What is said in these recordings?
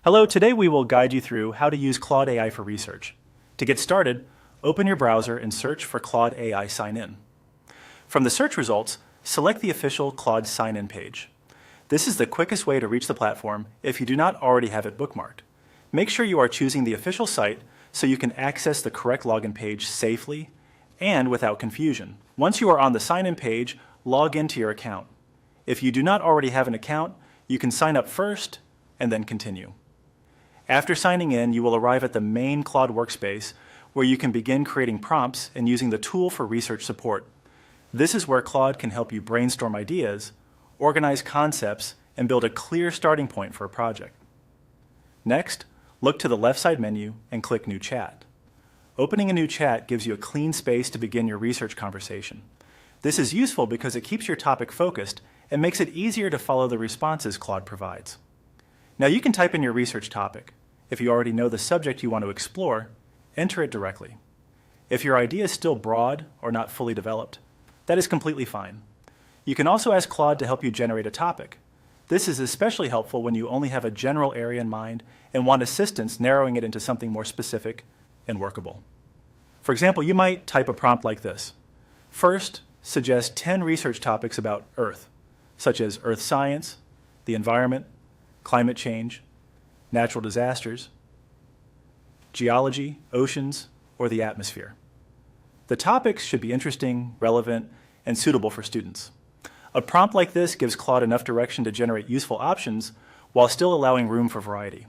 Hello, today we will guide you through how to use Claude AI for research. To get started, open your browser and search for Claude AI Sign-In. From the search results, select the official Claude Sign-In page. This is the quickest way to reach the platform if you do not already have it bookmarked. Make sure you are choosing the official site so you can access the correct login page safely and without confusion. Once you are on the sign-in page, log into your account. If you do not already have an account, you can sign up first and then continue. After signing in, you will arrive at the main Claude workspace where you can begin creating prompts and using the tool for research support. This is where Claude can help you brainstorm ideas, organize concepts, and build a clear starting point for a project. Next, look to the left side menu and click New Chat. Opening a new chat gives you a clean space to begin your research conversation. This is useful because it keeps your topic focused and makes it easier to follow the responses Claude provides. Now you can type in your research topic. If you already know the subject you want to explore, enter it directly. If your idea is still broad or not fully developed, that is completely fine. You can also ask Claude to help you generate a topic. This is especially helpful when you only have a general area in mind and want assistance narrowing it into something more specific and workable. For example, you might type a prompt like this. First, suggest 10 research topics about Earth, such as Earth science, the environment, climate change, natural disasters, geology, oceans, or the atmosphere. The topics should be interesting, relevant, and suitable for students. A prompt like this gives Claude enough direction to generate useful options while still allowing room for variety.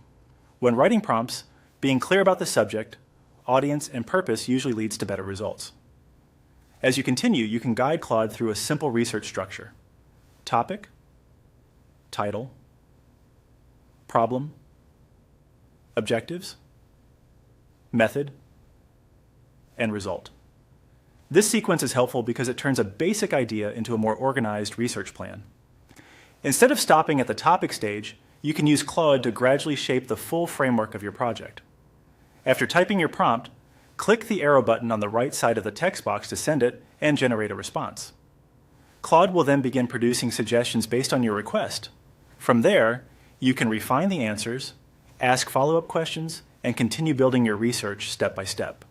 When writing prompts, being clear about the subject, audience, and purpose usually leads to better results. As you continue, you can guide Claude through a simple research structure: topic, title, problem, objectives, method, and result. This sequence is helpful because it turns a basic idea into a more organized research plan. Instead of stopping at the topic stage, you can use Claude to gradually shape the full framework of your project. After typing your prompt, click the arrow button on the right side of the text box to send it and generate a response. Claude will then begin producing suggestions based on your request. From there, you can refine the answers, ask follow-up questions, and continue building your research step by step.